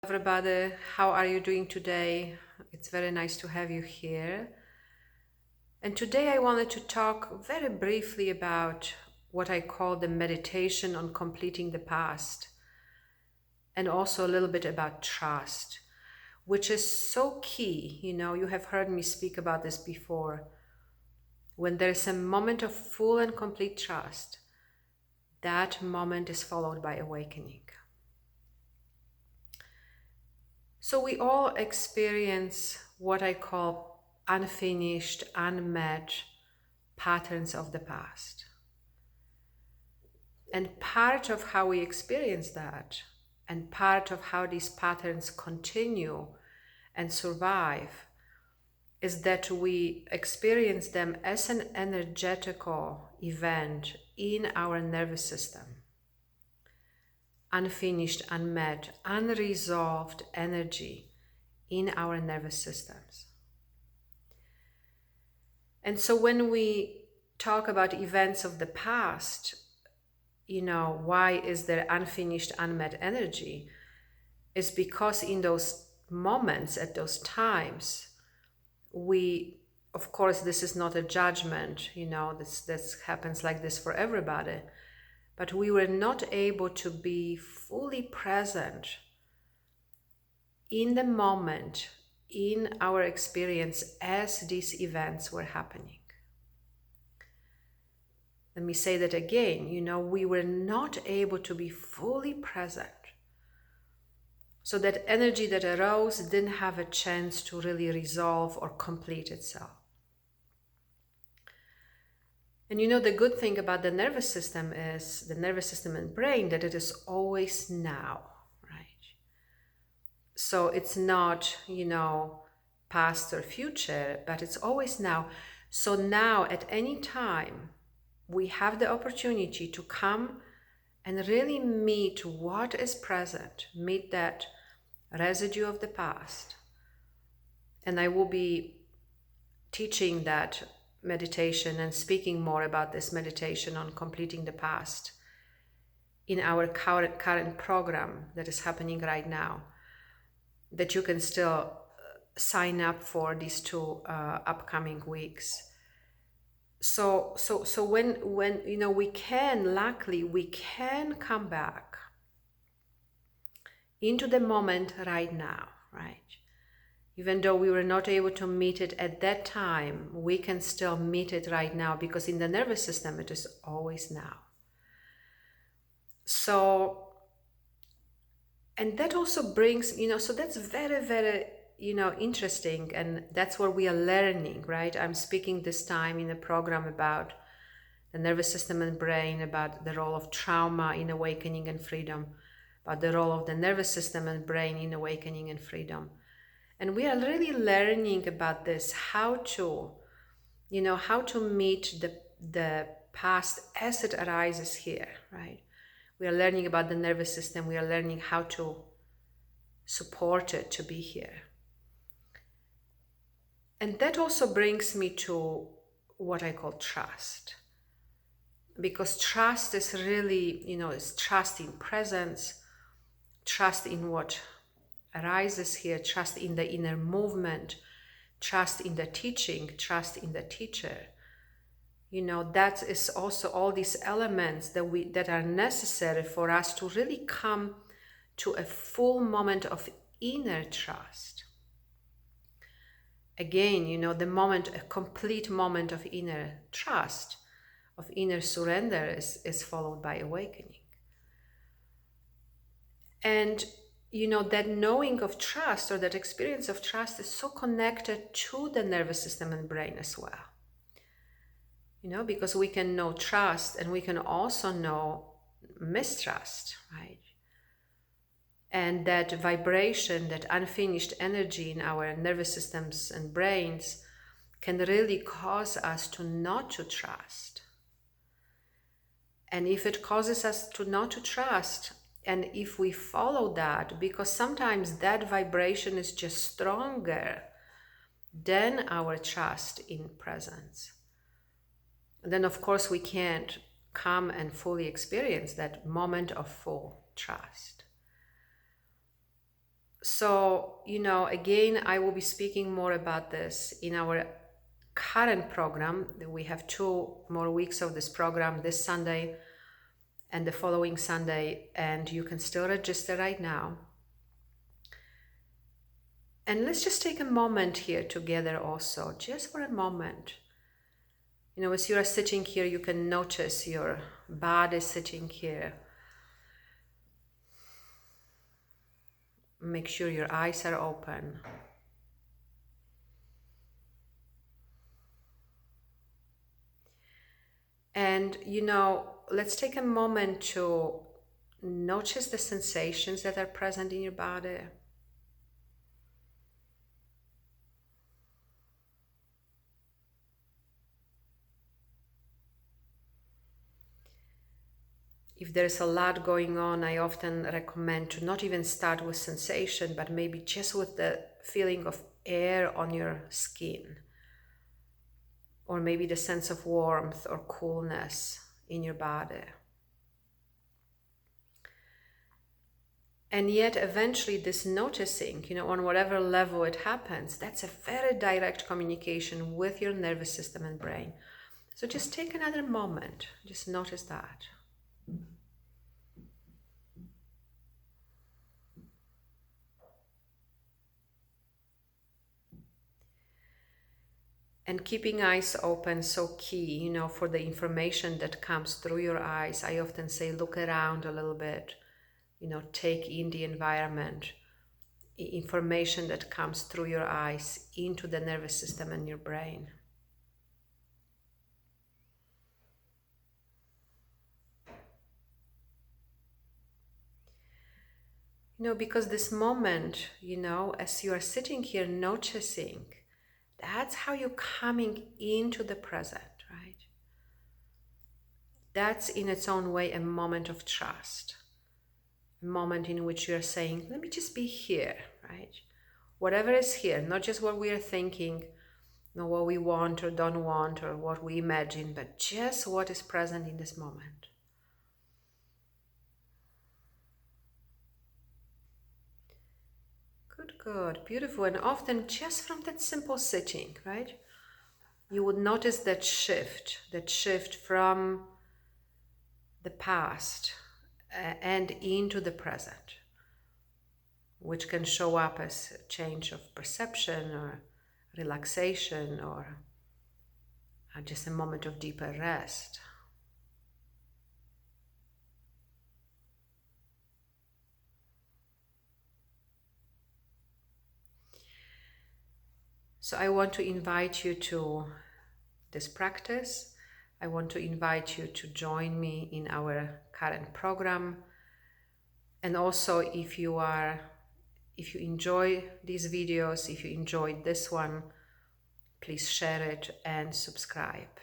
Everybody, how are you doing today? It's very nice to have you here. And today I wanted to talk very briefly about what I call the meditation on completing the past, and also a little bit about trust, which is so key. You have heard me speak about this before. When there's a moment of full and complete trust, that moment is followed by awakening. So we all experience what I call unfinished, unmet patterns of the past. And part of how we experience that, and part of how these patterns continue and survive, is that we experience them as an energetical event in our nervous system. Unfinished, unmet, unresolved energy in our nervous systems. And so when we talk about events of the past, why is there unfinished, unmet energy? Is because in those moments, at those times, of course, this is not a judgment, this happens like this for everybody. But we were not able to be fully present in the moment, in our experience as these events were happening. Let me say that again, we were not able to be fully present. So that energy that arose didn't have a chance to really resolve or complete itself. And the good thing about the nervous system is, the nervous system and brain, that it is always now, right? So it's not, past or future, but it's always now. So now, at any time, we have the opportunity to come and really meet what is present, meet that residue of the past. And I will be teaching that meditation and speaking more about this meditation on completing the past in our current program that is happening right now, that you can still sign up for these 2 upcoming weeks. So when luckily we can come back into the moment right now, right? Even though we were not able to meet it at that time, we can still meet it right now, because in the nervous system, it is always now. So, and that also brings, so that's very, very, interesting. And that's what we are learning, right? I'm speaking this time in a program about the nervous system and brain, about the role of trauma in awakening and freedom, about the role of the nervous system and brain in awakening and freedom. And we are really learning about this, how to meet the past as it arises here, right? We are learning about the nervous system. We are learning how to support it to be here. And that also brings me to what I call trust. Because trust is really, is trust in presence, trust in what arises here, trust in the inner movement, trust in the teaching, trust in the teacher. That is also all these elements that are necessary for us to really come to a full moment of inner trust. Again, a complete moment of inner trust, of inner surrender is followed by awakening. And that knowing of trust, or that experience of trust, is so connected to the nervous system and brain as well. Because we can know trust and we can also know mistrust, right? And that vibration, that unfinished energy in our nervous systems and brains can really cause us to not to trust. And if it causes us to not to trust, and if we follow that, because sometimes that vibration is just stronger than our trust in presence, then of course we can't come and fully experience that moment of full trust. So, again, I will be speaking more about this in our current program. We have 2 more weeks of this program, this Sunday and the following Sunday, and you can still register right now. And let's just take a moment here together also, just for a moment. As you are sitting here, you can notice your body sitting here. Make sure your eyes are open. And, let's take a moment to notice the sensations that are present in your body. If there's a lot going on, I often recommend to not even start with sensation, but maybe just with the feeling of air on your skin, or maybe the sense of warmth or coolness in your body. And yet eventually this noticing, on whatever level it happens, that's a very direct communication with your nervous system and brain. So just take another moment, just notice that. And keeping eyes open, so key, for the information that comes through your eyes. I often say, look around a little bit, take in the environment, information that comes through your eyes into the nervous system and your brain. Because this moment, as you are sitting here noticing, that's how you're coming into the present, right? That's in its own way a moment of trust. A moment in which you're saying, let me just be here, right? Whatever is here, not just what we are thinking, not what we want or don't want or what we imagine, but just what is present in this moment. Good, beautiful. And often just from that simple sitting, right? You would notice that shift from the past and into the present, which can show up as a change of perception or relaxation or just a moment of deeper rest. So I want to invite you to this practice. I want to invite you to join me in our current program. And also, if you enjoy these videos, if you enjoyed this one, please share it and subscribe.